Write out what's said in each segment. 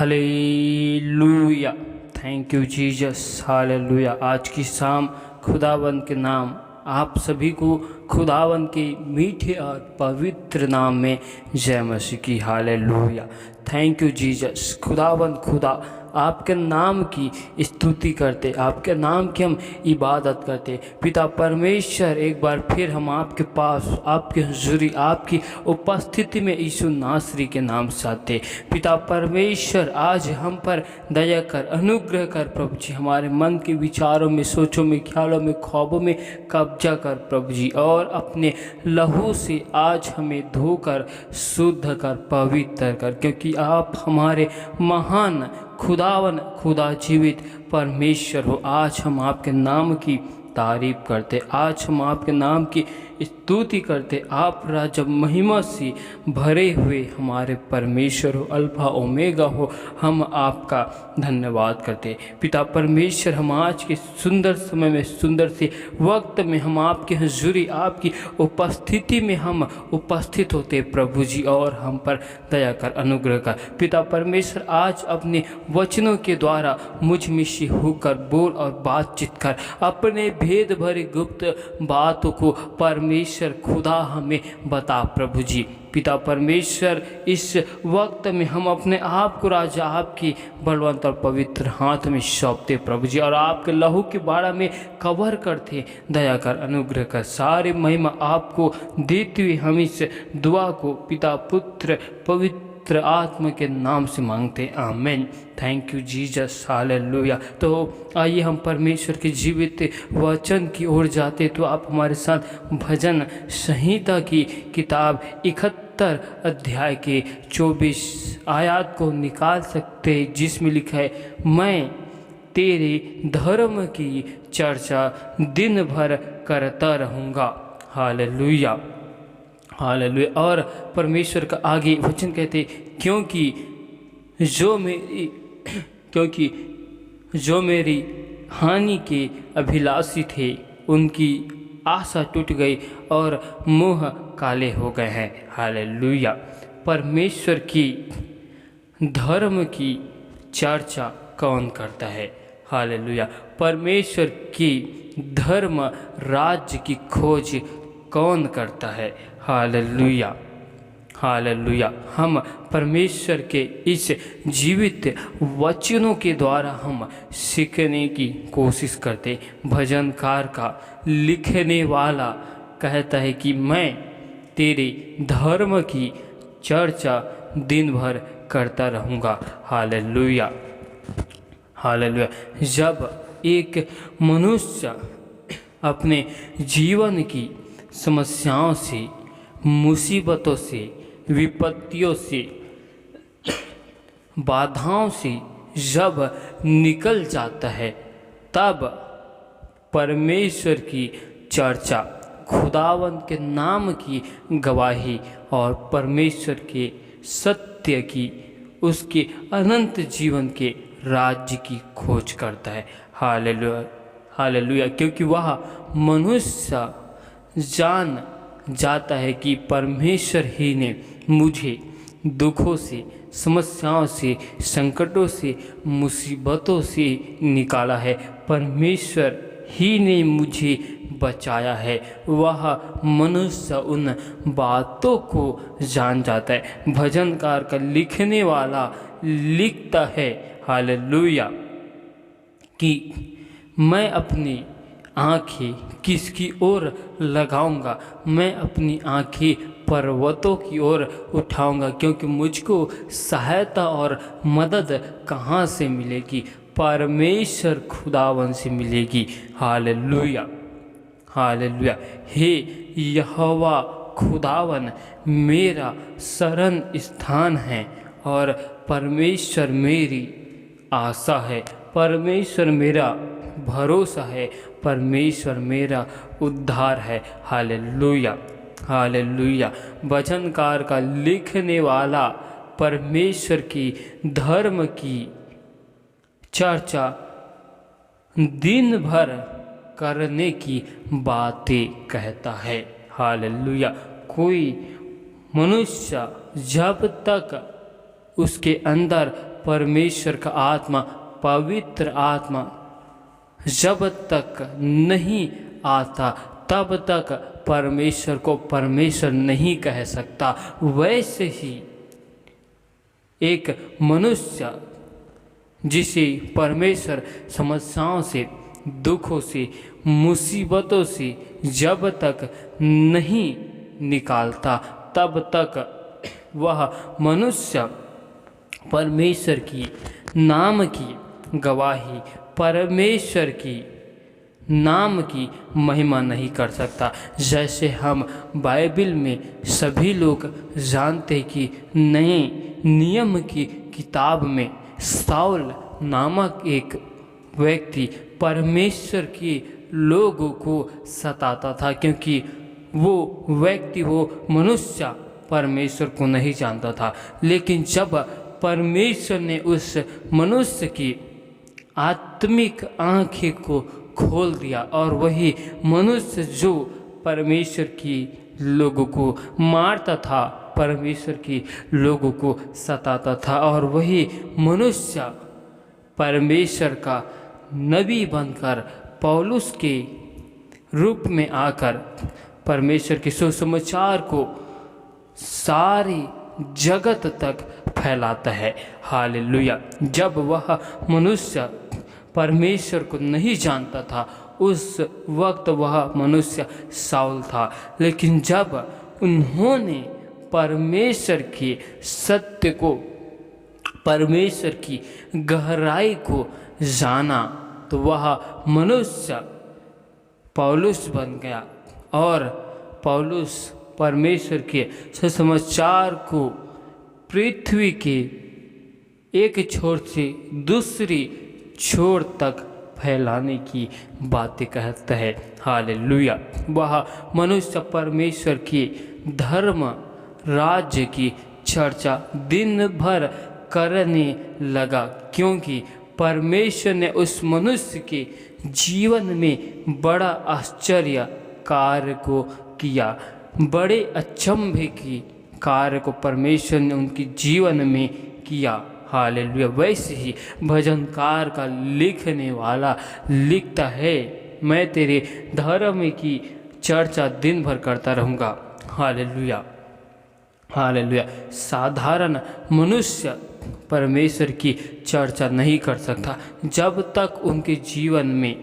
Hallelujah. Thank you Jesus. Hallelujah. आज की शाम खुदावंद के नाम आप सभी को खुदावंद के मीठे और पवित्र नाम में जय मसीह की। हालेलुया। Thank you Jesus. खुदावंद खुदा आपके नाम की स्तुति करते, आपके नाम की हम इबादत करते। पिता परमेश्वर, एक बार फिर हम आपके पास, आपकी हुजूरी, आपकी उपस्थिति में यीशु नासरी के नाम से आते। पिता परमेश्वर, आज हम पर दया कर, अनुग्रह कर प्रभु जी। हमारे मन के विचारों में, सोचों में, ख्यालों में, ख्वाबों में कब्जा कर प्रभु जी, और अपने लहू से आज हमें धोकर शुद्ध कर, पवित्र कर, क्योंकि आप हमारे महान खुदावन, खुदा जीवित परमेश्वर हो। आज हम आपके नाम की तारीफ करते, आज हम आपके नाम की स्तुति करते। आप राजा महिमा से भरे हुए हमारे परमेश्वर हो, अल्फा ओमेगा हो। हम आपका धन्यवाद करते पिता परमेश्वर। हम आज के सुंदर समय में, सुंदर से वक्त में हम आपके हुजूरी, आपकी उपस्थिति में हम उपस्थित होते प्रभु जी, और हम पर दया कर, अनुग्रह कर पिता परमेश्वर। आज अपने वचनों के द्वारा मुझ में से होकर बोल और बातचीत कर, अपने भेद भरे गुप्त बातों को परमेश्वर खुदा हमें बता प्रभु जी। पिता परमेश्वर, इस वक्त में हम अपने आप को राजा आपकी बलवंत और पवित्र हाथ में सौंपते प्रभु जी, और आपके लहू के बाड़ा में कवर करते। दया कर, अनुग्रह कर, सारी महिमा आपको देते हुए हम इस दुआ को पिता पुत्र पवित्र आत्मा के नाम से मांगते, आमीन। Thank you Jesus. हालेलुया। तो आइए हम परमेश्वर के जीवित वचन की ओर जाते। तो आप हमारे साथ भजन संहिता की किताब 71 अध्याय के 24 आयत को निकाल सकते, जिसमें लिखा है, मैं तेरे धर्म की चर्चा दिन भर करता रहूँगा। Hallelujah, hallelujah. और परमेश्वर का आगे वचन कहते, क्योंकि जो मेरी हानि के अभिलाषी थे, उनकी आशा टूट गई और मुँह काले हो गए हैं। हालेलुया। परमेश्वर की धर्म की चर्चा कौन करता है? हालेलुया। परमेश्वर की धर्म राज्य की खोज कौन करता है? Hallelujah, hallelujah. हम परमेश्वर के इस जीवित वचनों के द्वारा हम सीखने की कोशिश करते। भजनकार का लिखने वाला कहता है कि मैं तेरे धर्म की चर्चा दिन भर करता रहूँगा। Hallelujah, hallelujah. जब एक मनुष्य अपने जीवन की समस्याओं से, मुसीबतों से, विपत्तियों से, बाधाओं से जब निकल जाता है, तब परमेश्वर की चर्चा, खुदावंत के नाम की गवाही और परमेश्वर के सत्य की, उसके अनंत जीवन के राज्य की खोज करता है। Hallelujah, hallelujah. क्योंकि वह मनुष्य जान जाता है कि परमेश्वर ही ने मुझे दुखों से, समस्याओं से, संकटों से, मुसीबतों से निकाला है। परमेश्वर ही ने मुझे बचाया है। वह मनुष्य उन बातों को जान जाता है। भजनकार का लिखने वाला लिखता है, हालेलुया, कि मैं अपनी आँखें किसकी ओर लगाऊंगा? मैं अपनी आँखें पर्वतों की ओर उठाऊंगा, क्योंकि मुझको सहायता और मदद कहाँ से मिलेगी? परमेश्वर खुदावन से मिलेगी। Hallelujah, hallelujah. हे यहोवा खुदावन मेरा शरण स्थान है, और परमेश्वर मेरी आशा है। परमेश्वर मेरा भरोसा है, परमेश्वर मेरा उद्धार है। Hallelujah, hallelujah. भजनकार का लिखने वाला परमेश्वर की धर्म की चर्चा दिन भर करने की बातें कहता है। हालेलुया। कोई मनुष्य जब तक उसके अंदर परमेश्वर का आत्मा, पवित्र आत्मा जब तक नहीं आता तब तक परमेश्वर को परमेश्वर नहीं कह सकता। वैसे ही एक मनुष्य जिसे परमेश्वर समस्याओं से, दुखों से, मुसीबतों से जब तक नहीं निकालता तब तक वह मनुष्य परमेश्वर की नाम की गवाही, परमेश्वर की नाम की महिमा नहीं कर सकता। जैसे हम बाइबल में सभी लोग जानते हैं कि नए नियम की किताब में साउल नामक एक व्यक्ति परमेश्वर के लोगों को सताता था, क्योंकि वो व्यक्ति, वो मनुष्य परमेश्वर को नहीं जानता था। लेकिन जब परमेश्वर ने उस मनुष्य की आत्मिक आंखें को खोल दिया और वही मनुष्य जो परमेश्वर की लोगों को मारता था, परमेश्वर की लोगों को सताता था, और वही मनुष्य परमेश्वर का नबी बनकर पौलुस के रूप में आकर परमेश्वर के सुसमाचार को सारी जगत तक फैलाता है। हालेलुया। जब वह मनुष्य परमेश्वर को नहीं जानता था उस वक्त वह मनुष्य साउल था, लेकिन जब उन्होंने परमेश्वर के सत्य को, परमेश्वर की गहराई को जाना तो वह मनुष्य पौलुस बन गया, और पौलुस परमेश्वर के सुसमाचार को पृथ्वी के एक छोर से दूसरी छोर तक फैलाने की बातें कहता है। हालेलुया। वह मनुष्य परमेश्वर के धर्म राज्य की चर्चा दिन भर करने लगा, क्योंकि परमेश्वर ने उस मनुष्य के जीवन में बड़ा आश्चर्य कार्य को किया, बड़े अचंभे की कार्य को परमेश्वर ने उनके जीवन में किया। हालेलुया। वैसे ही भजनकार का लिखने वाला लिखता है, मैं तेरे धर्म की चर्चा दिन भर करता रहूँगा। हालेलुया। हालेलुया। साधारण मनुष्य परमेश्वर की चर्चा नहीं कर सकता जब तक उनके जीवन में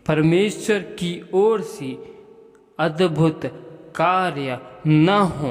परमेश्वर की ओर से अद्भुत कार्य न हो,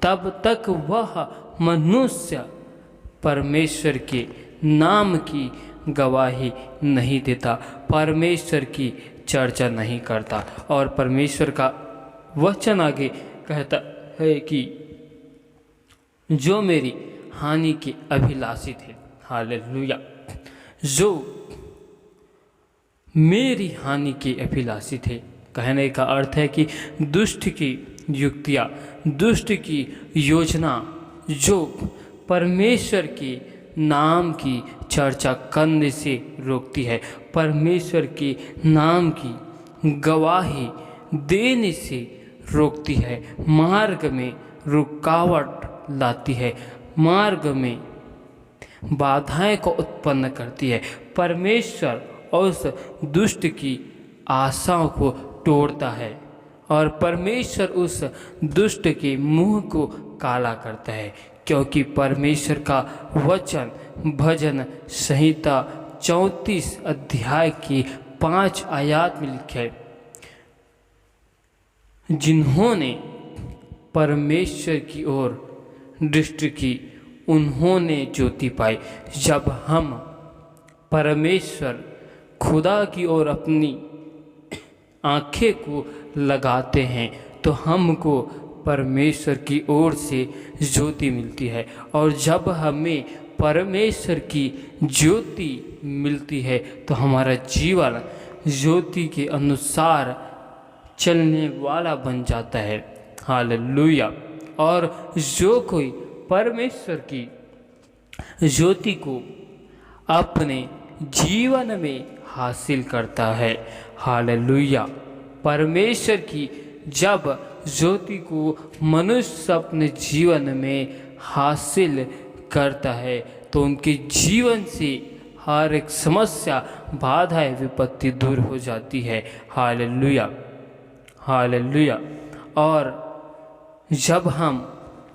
तब तक वह मनुष्य परमेश्वर के नाम की गवाही नहीं देता, परमेश्वर की चर्चा नहीं करता। और परमेश्वर का वचन आगे कहता है कि जो मेरी हानि के अभिलाषी थे, हालेलुया, जो मेरी हानि के अभिलाषी थे, कहने का अर्थ है कि दुष्ट की युक्तियाँ, दुष्ट की योजना जो परमेश्वर के नाम की चर्चा करने से रोकती है, परमेश्वर के नाम की गवाही देने से रोकती है, मार्ग में रुकावट लाती है, मार्ग में बाधाएं को उत्पन्न करती है। परमेश्वर उस दुष्ट की आशाओं को तोड़ता है और परमेश्वर उस दुष्ट के मुंह को काला करता है, क्योंकि परमेश्वर का वचन भजन संहिता 34 अध्याय की 5 आयत में लिखे, जिन्होंने परमेश्वर की ओर दृष्टि की उन्होंने ज्योति पाई। जब हम परमेश्वर खुदा की ओर अपनी आंखें को लगाते हैं तो हमको परमेश्वर की ओर से ज्योति मिलती है, और जब हमें परमेश्वर की ज्योति मिलती है तो हमारा जीवन ज्योति के अनुसार चलने वाला बन जाता है। हालेलुया। और जो कोई परमेश्वर की ज्योति को अपने जीवन में हासिल करता है, हालेलुया, परमेश्वर की जब ज्योति को मनुष्य अपने जीवन में हासिल करता है तो उनके जीवन से हर एक समस्या, बाधाएं, विपत्ति दूर हो जाती है। Hallelujah, hallelujah. और जब हम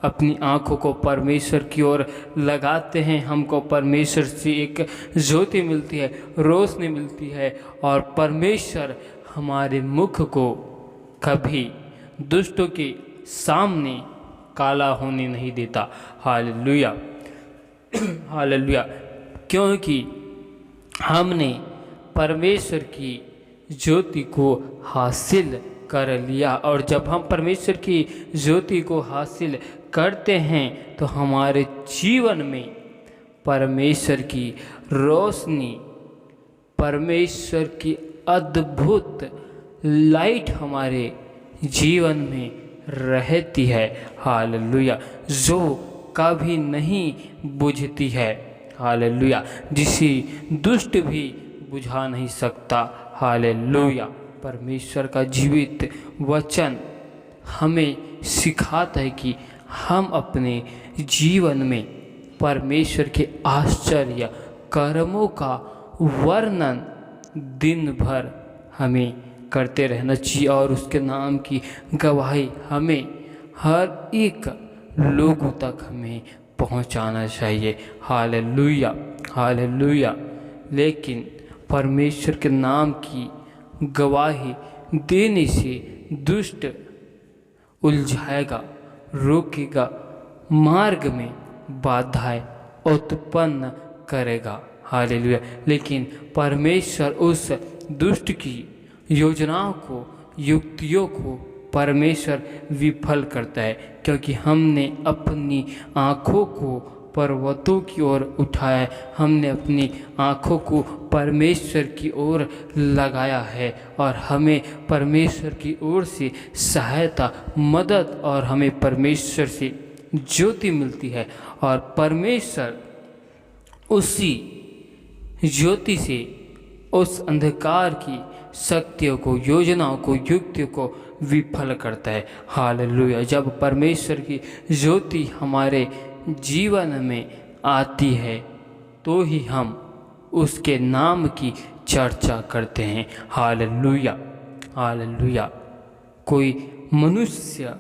अपनी आँखों को परमेश्वर की ओर लगाते हैं, हमको परमेश्वर से एक ज्योति मिलती है, रोशनी मिलती है, और परमेश्वर हमारे मुख को कभी दुष्टों के सामने काला होने नहीं देता। Hallelujah, hallelujah. क्योंकि हमने परमेश्वर की ज्योति को हासिल कर लिया, और जब हम परमेश्वर की ज्योति को हासिल करते हैं तो हमारे जीवन में परमेश्वर की रोशनी, परमेश्वर की अद्भुत लाइट हमारे जीवन में रहती है। हालेलुया, जो कभी नहीं बुझती है। हालेलुया, जिसे दुष्ट भी बुझा नहीं सकता। हालेलुया। परमेश्वर का जीवित वचन हमें सिखाता है कि हम अपने जीवन में परमेश्वर के आश्चर्य कर्मों का वर्णन दिन भर हमें करते रहना चाहिए, और उसके नाम की गवाही हमें हर एक लोगों तक हमें पहुंचाना चाहिए। Hallelujah, hallelujah. लेकिन परमेश्वर के नाम की गवाही देने से दुष्ट उलझाएगा, रोकेगा, मार्ग में बाधाएं उत्पन्न करेगा। हालेलुया। लेकिन परमेश्वर उस दुष्ट की योजनाओं को, युक्तियों को परमेश्वर विफल करता है, क्योंकि हमने अपनी आँखों को पर्वतों की ओर उठाया, हमने अपनी आँखों को परमेश्वर की ओर लगाया है, और हमें परमेश्वर की ओर से सहायता, मदद, और हमें परमेश्वर से ज्योति मिलती है, और परमेश्वर उसी ज्योति से उस अंधकार की शक्तियों को, योजनाओं को, युक्तियों को विफल करता है। हालेलुया। जब परमेश्वर की ज्योति हमारे जीवन में आती है तो ही हम उसके नाम की चर्चा करते हैं। Hallelujah, hallelujah. कोई मनुष्य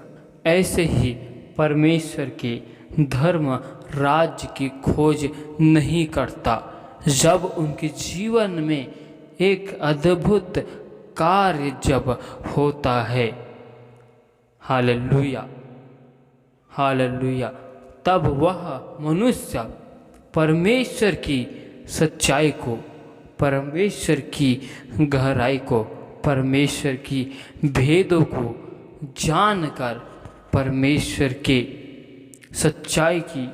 ऐसे ही परमेश्वर के धर्म राज्य की खोज नहीं करता जब उनके जीवन में एक अद्भुत कार्य जब होता है। Hallelujah, hallelujah. तब वह मनुष्य परमेश्वर की सच्चाई को, परमेश्वर की गहराई को, परमेश्वर की भेदों को जानकर परमेश्वर के सच्चाई की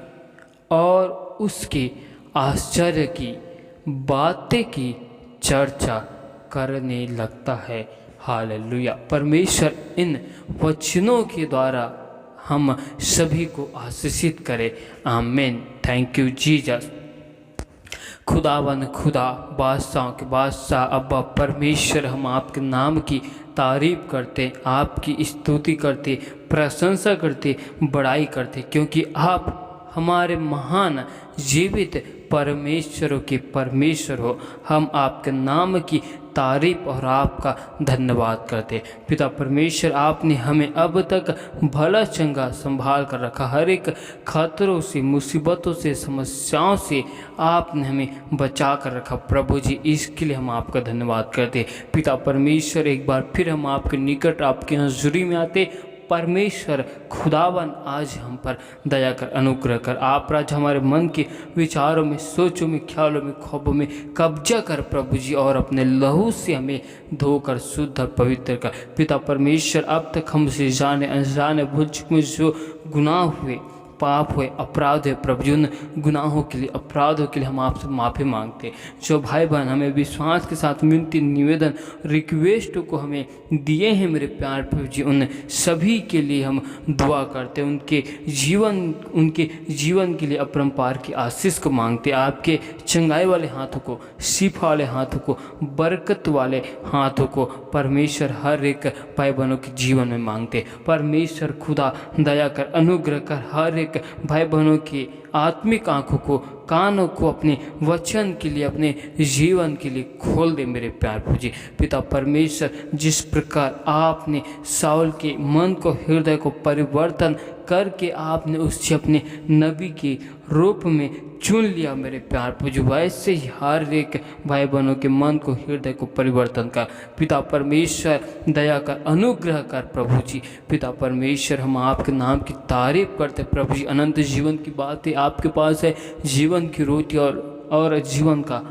और उसके आश्चर्य की बातें की चर्चा करने लगता है। हालेलुया। परमेश्वर इन वचनों के द्वारा हम सभी को आशीषित करे। आमीन। Thank you Jesus. खुदावन खुदा, बादशाह के बादशाह, अब्बा परमेश्वर, हम आपके नाम की तारीफ करते, आपकी स्तुति करते, प्रशंसा करते, बड़ाई करते, क्योंकि आप हमारे महान जीवित परमेश्वरों के परमेश्वर हो। हम आपके नाम की तारीफ और आपका धन्यवाद करते। पिता परमेश्वर, आपने हमें अब तक भला चंगा संभाल कर रखा। हर एक खतरों से, मुसीबतों से, समस्याओं से आपने हमें बचा कर रखा। प्रभु जी, इसके लिए हम आपका धन्यवाद करते। पिता परमेश्वर, एक बार फिर हम आपके निकट, आपके हज़ूरी में आते। परमेश्वर खुदावन, आज हम पर दया कर, अनुग्रह कर। आप राज हमारे मन के विचारों में, सोचों में, ख्यालों में, ख्वाबों में कब्जा कर प्रभु जी, और अपने लहू से हमें धोकर शुद्ध और पवित्र कर। पिता परमेश्वर, अब तक हमसे जाने अनजाने भूल चूक में जो गुनाह हुए, पाप हुए, अपराध हुए प्रभु जी, उन गुनाहों के लिए, अपराधों के लिए हम आपसे माफ़ी मांगते। जो भाई बहन हमें विश्वास के साथ विनती, निवेदन, रिक्वेस्ट को हमें दिए हैं मेरे प्यार प्रभु जी, उन सभी के लिए हम दुआ करते, उनके जीवन के लिए अपरंपार की आशीष को मांगते। आपके चंगाई वाले हाथों को, शिफा वाले हाथों को, बरकत वाले हाथों को परमेश्वर हर एक भाई बहनों के जीवन में मांगते। परमेश्वर खुदा, दया कर, अनुग्रह कर, हर एक एक भाई बहनों की आत्मिक आंखों को, कानों को अपने वचन के लिए, अपने जीवन के लिए खोल दे मेरे प्यार प्रभु जी। पिता परमेश्वर, जिस प्रकार आपने साउल के मन को, हृदय को परिवर्तन करके आपने उससे अपने नबी के रूप में चुन लिया मेरे प्यार प्रभु जी, वैसे ही हर एक भाई बहनों के मन को, हृदय को परिवर्तन कर पिता परमेश्वर, दया कर, अनुग्रह कर प्रभु जी। पिता परमेश्वर, हम आपके नाम की तारीफ करते प्रभु जी। अनंत जीवन की बातें आपके पास है, जीवन की रोटी और जीवन का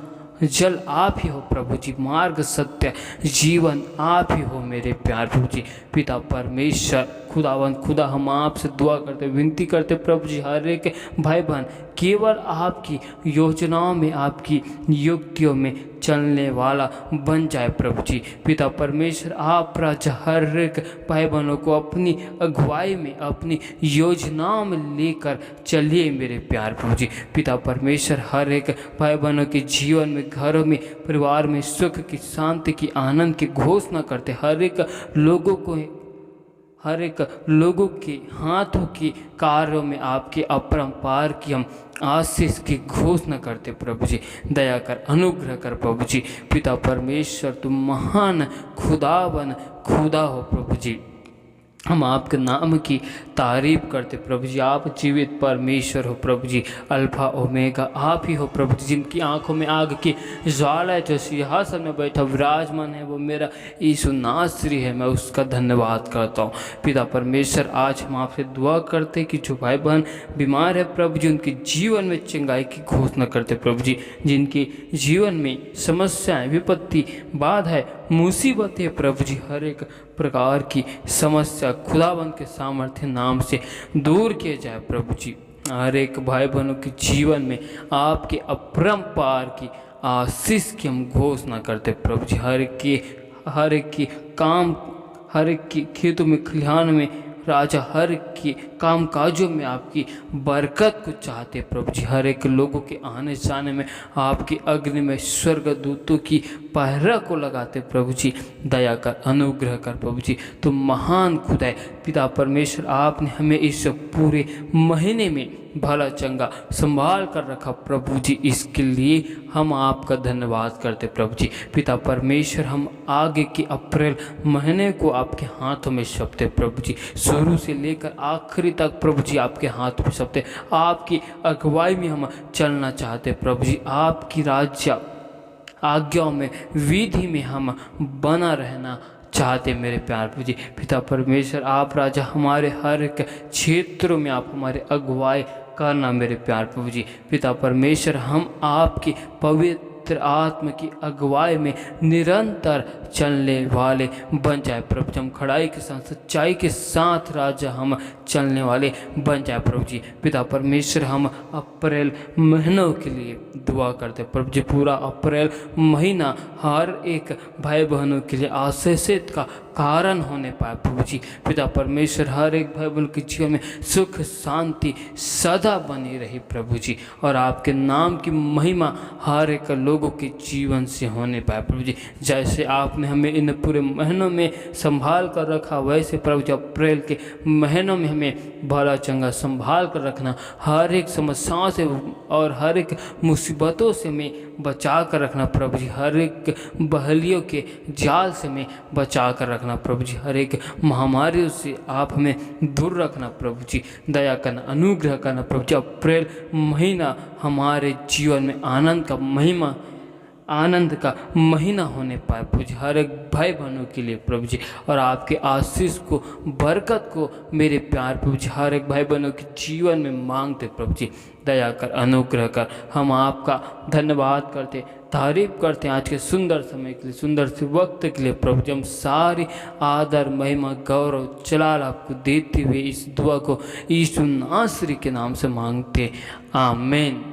जल आप ही हो प्रभु जी, मार्ग सत्य जीवन आप ही हो मेरे प्यार प्रभु जी। पिता परमेश्वर, खुदावन खुदा, हम आपसे दुआ करते, विनती करते प्रभु जी, हर एक भाई बहन केवल आपकी योजनाओं में, आपकी युक्तियों में चलने वाला बन जाए प्रभु जी। पिता परमेश्वर, आप राजा हर एक भाई बहनों को अपनी अगुवाई में, अपनी योजनाओं में लेकर चलिए मेरे प्यार प्रभु जी। पिता परमेश्वर, हर एक भाई बहनों के जीवन में, घरों में, परिवार में सुख की, शांति की, आनंद की घोषणा करते, हर एक लोगों के हाथों के कार्यों में आपके अपरंपार की हम आशीष की घोषणा करते प्रभु जी। दया कर, अनुग्रह कर प्रभु जी। पिता परमेश्वर, तुम महान खुदा हो प्रभु जी। हम आपके नाम की तारीफ करते प्रभु जी। आप जीवित परमेश्वर हो प्रभु जी, अल्फा ओमेगा आप ही हो प्रभु जी, जिनकी आंखों में आग की ज्वाला है, जो सिंहासन में बैठा विराजमान है, वो मेरा यीशु नासरी है, मैं उसका धन्यवाद करता हूँ। पिता परमेश्वर, आज हम आपसे दुआ करते कि जो भाई बहन बीमार है प्रभु जी, उनके जीवन में चंगाई की घोषणा करते प्रभु जी। जिनके जीवन में समस्याएं, विपत्ति, बाधाएं, मुसीबतें प्रभु जी, हर एक प्रकार की समस्या खुदावंत के सामर्थ्य नाम से दूर किए जाए प्रभु जी। हर एक भाई बहनों के जीवन में आपके अपरंपार की आशीष की हम घोषणा करते प्रभु जी। हर एक की काम, हर एक की खेतों में, खलिहान में राजा, हर के काम काजों में आपकी बरकत को चाहते प्रभु जी। हर एक लोगों के आने जाने में आपकी अग्नि में स्वर्गदूतों की पहरा को लगाते प्रभु जी। दया कर, अनुग्रह कर प्रभु जी, तुम महान खुदा है। पिता परमेश्वर, आपने हमें इस पूरे महीने में भला चंगा संभाल कर रखा प्रभु जी, इसके लिए हम आपका धन्यवाद करते प्रभु जी। पिता परमेश्वर, हम आगे के अप्रैल महीने को आपके हाथों में सौंपते प्रभु जी। शुरू से लेकर आखिरी तक प्रभु जी आपके हाथों में सौंपते। आपकी अगुवाई में हम चलना चाहते प्रभु जी। आपकी राज्य आज्ञाओं में, विधि में हम बना रहना चाहते मेरे प्यार प्रभु जी। पिता परमेश्वर, आप राजा हमारे हर एक क्षेत्रों में आप हमारे अगुवाई करना मेरे प्यार प्रभु जी। पिता परमेश्वर, हम आपकी पवित्र आत्मा की अगुवाई में निरंतर चलने वाले बन जाए प्रभु जी। हम खड़ाई के साथ, सच्चाई के साथ राजा हम चलने वाले बन जाए प्रभु जी। पिता परमेश्वर, हम अप्रैल महीनों के लिए दुआ करते प्रभु जी। पूरा अप्रैल महीना हर एक भाई बहनों के लिए आशीषित का कारण होने पाए प्रभु जी। पिता परमेश्वर, हर एक भाई बहन के जीवन में सुख शांति सदा बनी रही प्रभु जी, और आपके नाम की महिमा हर एक लोगों के जीवन से होने पाए प्रभु जी। जैसे आपने हमें इन पूरे महीनों में संभाल कर रखा, वैसे प्रभु जी अप्रैल के महीनों में हमें भला चंगा संभाल कर रखना। हर एक समस्याओं से और हर एक मुसीबतों से हमें बचा कर रखना प्रभु जी। हर एक बहलियों के जाल से हमें बचा कर रखना प्रभु जी। हर एक महामारियों से आप हमें दूर रखना प्रभु जी। दया करना, अनुग्रह करना प्रभु जी। अप्रैल महीना हमारे जीवन में आनंद का महीना होने पाए प्रभु जी, हर एक भाई बहनों के लिए प्रभु जी। और आपके आशीष को, बरकत को मेरे प्यार प्रभु जी हर एक भाई बहनों के जीवन में मांगते प्रभु जी। दया कर, अनुग्रह कर। हम आपका धन्यवाद करते, तारीफ करते हैं आज के सुंदर समय के लिए, सुंदर से वक्त के लिए प्रभु जी। हम सारी आदर, महिमा, गौरव, जलाल आपको देते हुए इस दुआ को यीशु नासरी के नाम से मांगते, आमीन।